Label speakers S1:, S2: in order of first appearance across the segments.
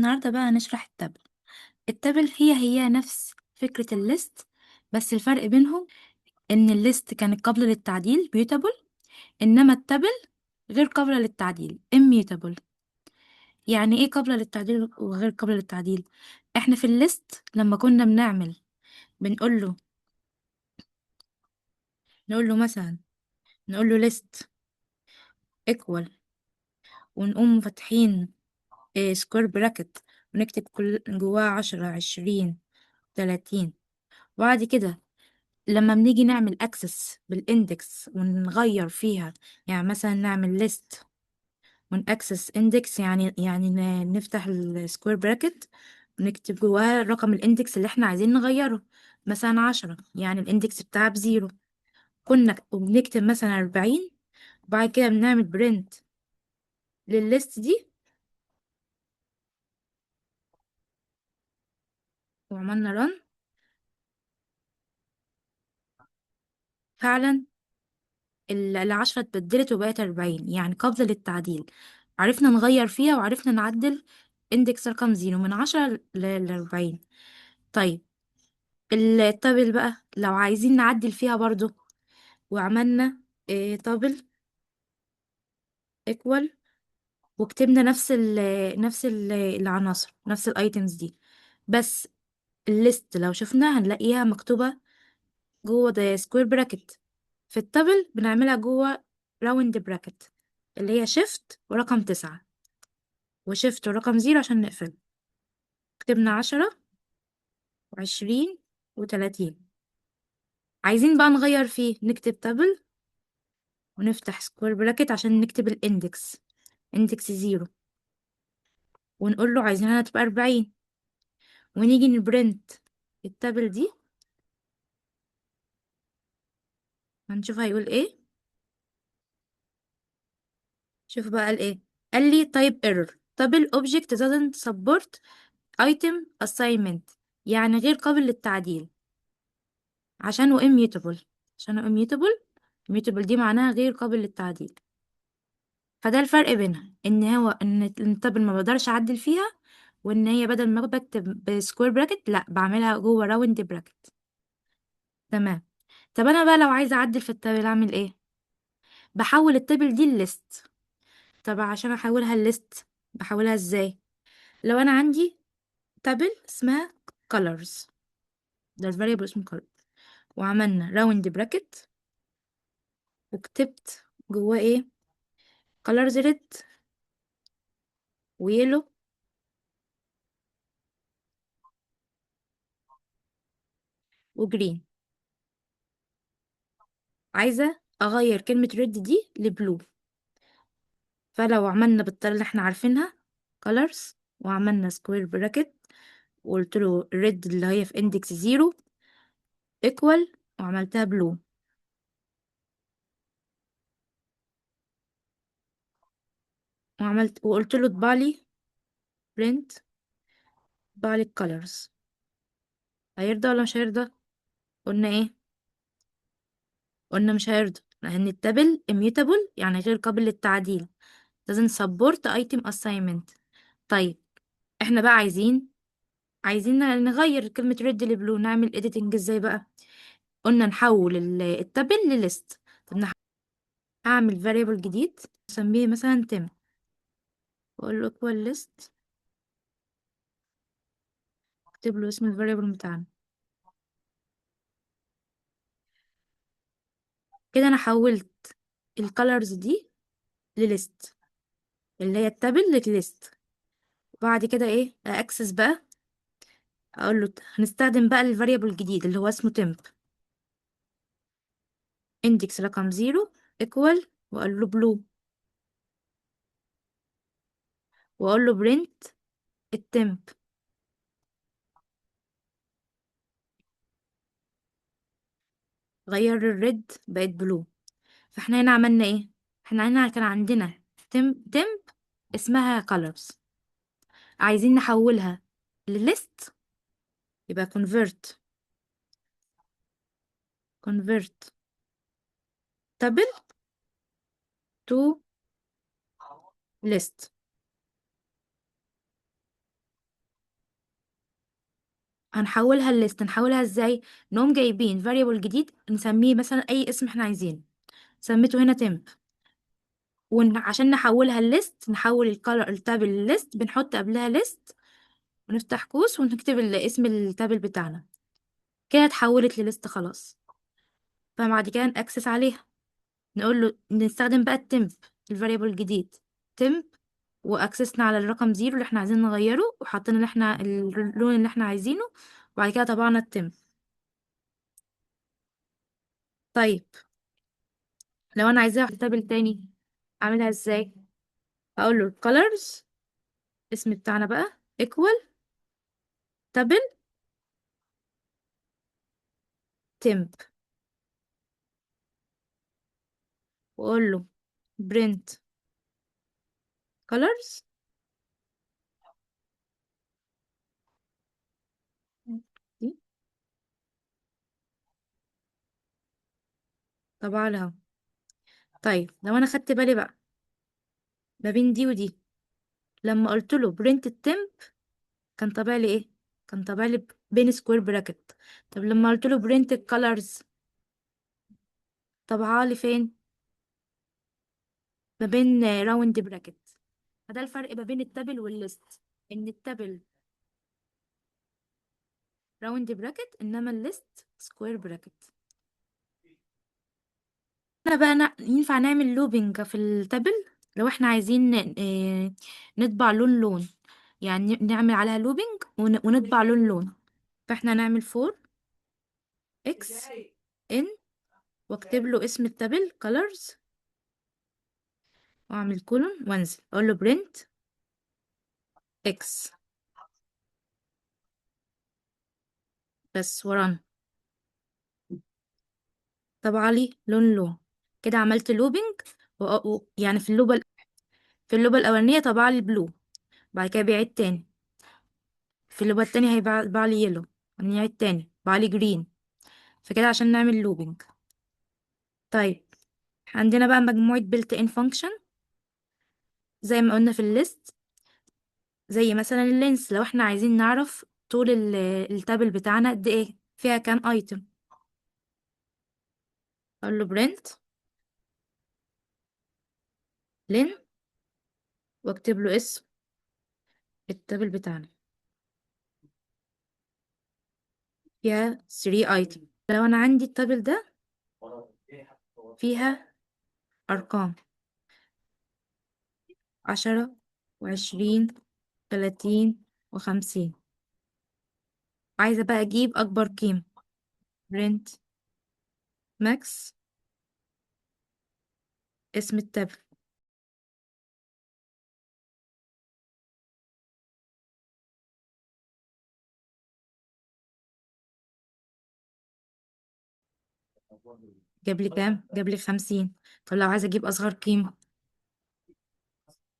S1: النهاردة بقى هنشرح التابل. التابل هي نفس فكرة الليست، بس الفرق بينهم إن الليست كانت قابلة للتعديل mutable، إنما التابل غير قابلة للتعديل immutable. يعني إيه قابلة للتعديل وغير قابلة للتعديل؟ إحنا في الليست لما كنا بنقول له مثلا نقول له list equal، ونقوم فاتحين سكوير براكت ونكتب كل جواه 10 20 30. وبعد كده لما بنيجي نعمل اكسس بالاندكس ونغير فيها، يعني مثلا نعمل ليست ونأكسس اندكس، يعني نفتح السكوير براكت ونكتب جواها رقم الاندكس اللي احنا عايزين نغيره، مثلا 10، يعني الاندكس بتاعها بزيرو. وبنكتب مثلا 40، وبعد كده بنعمل برنت للليست دي وعملنا رن. فعلا ال10 اتبدلت وبقت 40، يعني قابلة للتعديل. عرفنا نغير فيها وعرفنا نعدل اندكس رقم 0 من 10 ل40. طيب التابل بقى لو عايزين نعدل فيها برضو، وعملنا تابل ايكوال، وكتبنا العناصر، نفس الايتمز دي، بس الليست لو شفنا هنلاقيها مكتوبة جوه ده سكوير براكت. في التابل بنعملها جوه راوند براكت، اللي هي شيفت ورقم 9 وشيفت ورقم 0 عشان نقفل. كتبنا 10 و20 و30. عايزين بقى نغير فيه، نكتب تابل ونفتح سكوير براكت عشان نكتب الاندكس، اندكس 0، ونقول له عايزينها تبقى 40، ونيجي نبرنت التابل دي. هنشوف هيقول ايه. شوف بقى قال ايه. قال لي type error table object doesn't support item assignment، يعني غير قابل للتعديل عشانه immutable. عشانه immutable دي معناها غير قابل للتعديل. فده الفرق بينها، ان التابل ما بقدرش اعدل فيها، وان هي بدل ما بكتب بسكوير براكت لا بعملها جوه راوند براكت. تمام. طب انا بقى لو عايزه اعدل في التابل اعمل ايه؟ بحول التابل دي الليست. طب عشان احولها الليست بحولها ازاي؟ لو انا عندي تابل اسمها colors، ده الفاريبل اسمه color، وعملنا راوند براكت وكتبت جواه ايه؟ colors red ويلو وجرين. عايزة اغير كلمة ريد دي لبلو، فلو عملنا بالطريقة اللي احنا عارفينها colors، وعملنا سكوير براكت وقلت له ريد اللي هي في اندكس 0 equal، وعملتها بلو، وقلت له اطبع لي print، اطبع لي colors. هيرضى ولا مش هيرضى؟ قلنا ايه؟ قلنا مش هيرضى لان التابل immutable، يعني غير قابل للتعديل، doesn't support item assignment. طيب احنا بقى عايزين نغير كلمة red لبلو، نعمل editing ازاي بقى؟ قلنا نحول التابل لليست. طب هعمل variable جديد اسميه مثلا تم، واقول له equal list، اكتب له اسم الفاريبل بتاعنا. كده انا حولت الكالرز دي لليست، اللي هي التابل لليست. وبعد كده ايه؟ اكسس بقى، اقول له هنستخدم بقى الفاريبل الجديد اللي هو اسمه temp، index رقم 0 equal، واقول له blue، واقول له print الtemp. غير الريد بقت بلو. فاحنا هنا عملنا ايه؟ احنا هنا كان عندنا temp اسمها colors، عايزين نحولها لليست، يبقى convert table to list. هنحولها الليست. نحولها ازاي؟ نقوم جايبين variable جديد نسميه مثلا اي اسم احنا عايزينه، سميته هنا temp. وعشان نحولها الليست، نحول الكالر التابل لليست، بنحط قبلها ليست ونفتح قوس ونكتب اسم التابل بتاعنا. كده اتحولت لليست خلاص. فبعد كده نأكسس عليها، نقول له نستخدم بقى التمب، الفاريبل الجديد temp، واكسسنا على الرقم 0 اللي احنا عايزين نغيره، وحطينا اللي احنا اللون اللي احنا عايزينه، وبعد كده طبعنا التمب. طيب لو انا عايزاها في تابل تاني، اعملها ازاي؟ اقول له colors، اسم بتاعنا بقى equal تابل temp، واقول له print colors. دي طبعا لها. طيب لو انا خدت بالي بقى ما بين دي ودي، لما قلت له print temp كان طابع لي ايه؟ كان طابع لي بين سكوير براكت. طب لما قلت له print colors طبعها لي فين؟ ما بين راوند براكت. فده الفرق ما بين التابل والليست، ان التابل راوند براكت انما الليست سكوير براكت. انا بقى ينفع نعمل لوبينج في التابل لو احنا عايزين نطبع لون لون، يعني نعمل عليها لوبينج ونطبع لون لون. فاحنا نعمل فور اكس ان، واكتب له اسم التابل colors، واعمل كولون وانزل اقول له print اكس بس وران. طبع لي لون لون. كده عملت لوبينج يعني في اللوبة الأولانية طبع لي بلو، بعد كده بيعيد تاني. في اللوبة التانية هيبقى لي يلو، نعيد تاني بقى لي جرين. فكده عشان نعمل لوبينج. طيب عندنا بقى مجموعة built in function زي ما قلنا في الليست، زي مثلا اللينس. لو احنا عايزين نعرف طول التابل بتاعنا قد ايه، فيها كام ايتم، اقول له print len، واكتب له اسم التابل بتاعنا فيها 3 ايتم. لو انا عندي التابل ده فيها ارقام 10 و20 30 و50، عايزة بقى اجيب اكبر قيمة. print max، اسم التابل. جاب لي كام؟ جاب لي 50. طب لو عايزة اجيب اصغر قيمة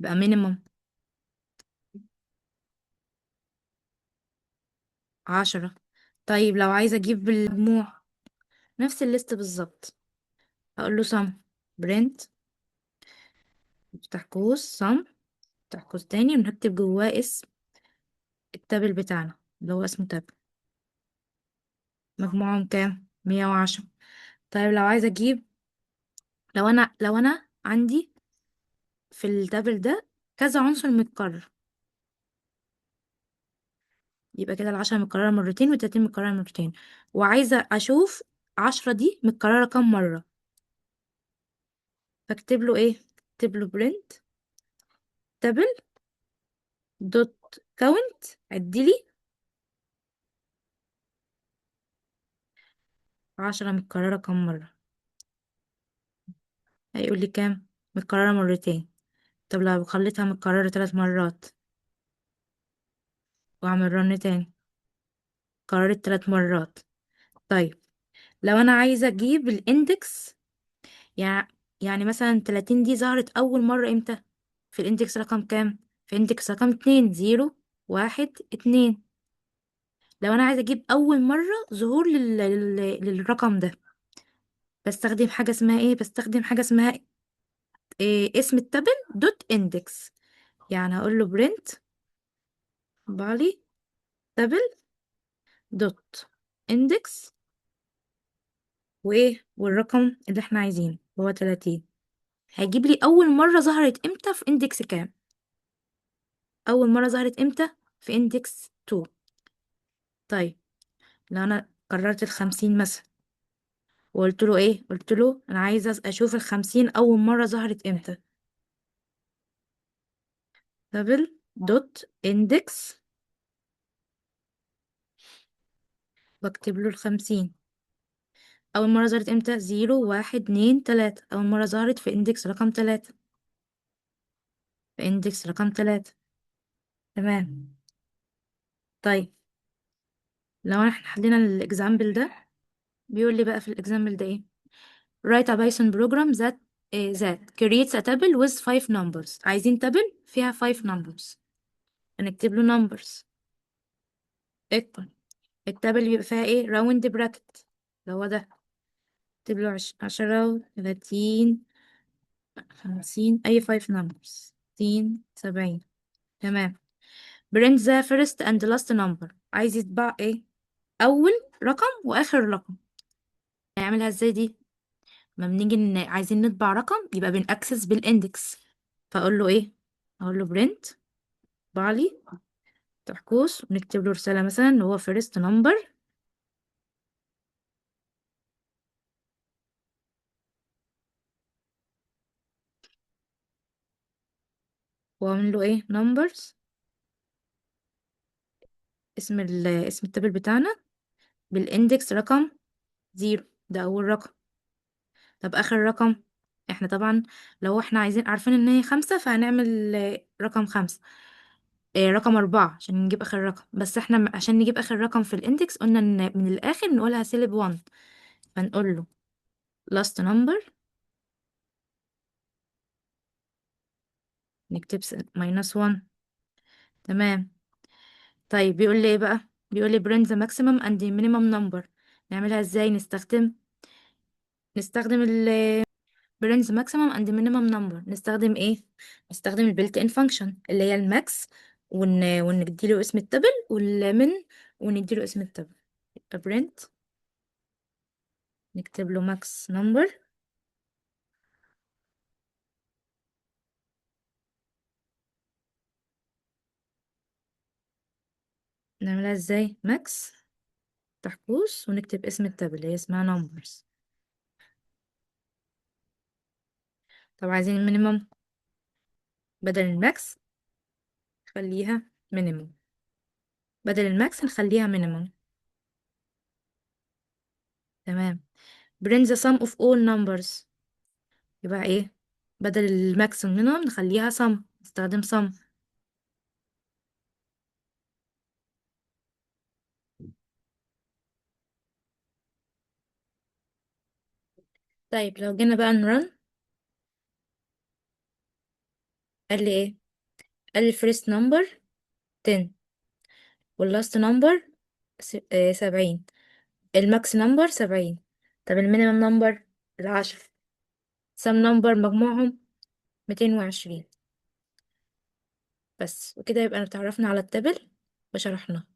S1: بقى مينيمم 10. طيب لو عايزة اجيب المجموع نفس الليست بالظبط، اقول له sum print، افتح قوس sum، افتح قوس تاني، ونكتب جواه اسم التابل بتاعنا اللي هو اسمه تابل. مجموعهم كام؟ 110. طيب لو عايزة اجيب، لو انا عندي في التابل ده كذا عنصر متكرر، يبقى كده 10 متكررة مرتين و30 متكررة مرتين، وعايزة اشوف 10 دي متكررة كام مرة، فاكتب له ايه؟ اكتب له print تابل دوت كاونت، عدلي 10 متكررة كام مرة. هيقول لي كام؟ متكررة مرتين. طب لو خليتها متكررة 3 مرات واعمل رن تاني، قررت 3 مرات. طيب لو انا عايزة اجيب الاندكس، يعني يعني مثلا 30 دي ظهرت اول مرة امتى؟ في الاندكس رقم كام؟ في الاندكس رقم 2، 0 1 2. لو انا عايزة اجيب اول مرة ظهور للرقم ده، بستخدم حاجة اسمها اسم التابل دوت اندكس. يعني هقول له print بالي تابل دوت اندكس وايه والرقم اللي احنا عايزينه هو 30. هيجيب لي اول مرة ظهرت امتى في اندكس كام. اول مرة ظهرت امتى في اندكس 2. طيب لو انا قررت ال50 مثلا وقلت له ايه، قلت له انا عايزة اشوف ال50 اول مرة ظهرت امتى. دبل دوت اندكس واكتب له ال50 اول مرة ظهرت امتى. 0 1 2 3. اول مرة ظهرت في اندكس رقم 3. في اندكس رقم 3. تمام. طيب لو احنا حلينا الاكزامبل ده، بيقول لي بقى في الاكزامبل ده ايه. write a Python program that creates a table with 5 numbers. عايزين table فيها 5 numbers. هنكتب له numbers equal. التابل اللي بيبقى فيها ايه round bracket اللي هو ده. اكتب له 10 30 50 اي 5 numbers 60 70. تمام. print the first and last number. عايز يطبع ايه اول رقم واخر رقم. هيعملها ازاي دي. ما بنيجي عايزين نطبع رقم يبقى بنأكسس بالاندكس. فاقول له ايه، اقول له print طبع لي تحت قوس ونكتب له رسالة مثلا اللي هو first number. واعمل له ايه numbers. اسم التابل بتاعنا بالاندكس رقم 0. ده اول رقم. طب اخر رقم. احنا طبعا لو احنا عارفين ان هي 5 فهنعمل رقم 5. رقم 4 عشان نجيب اخر رقم. بس احنا عشان نجيب اخر رقم في الاندكس قلنا ان من الاخر نقولها سالب 1. فنقول له last number. نكتب -1. تمام. طيب بيقول لي ايه بقى. بيقول لي print the maximum and the minimum number. نعملها ازاي. نستخدم print the maximum and the minimum number. نستخدم ايه. نستخدم البيلت ان فانكشن اللي هي الماكس. ونديله اسم التبل والمن ونديله اسم التبل. يبقى print. نكتب له max number. نعملها ازاي max تحت قوس ونكتب اسم التابل اللي هي اسمها numbers. طب عايزين المينيمم. بدل الماكس خليها مينيمم. بدل الماكس نخليها مينيمم. تمام. print the sum of all numbers. يبقى ايه. بدل الماكس والمينيمم نخليها sum. نستخدم sum. طيب لو جينا بقى نرن. قال لي ايه. قال لي first number 10 واللاست نمبر 70. الماكس نمبر 70. طب المينيمم نمبر 10. سم نمبر مجموعهم 220. بس وكده يبقى اتعرفنا على التابل وشرحناه.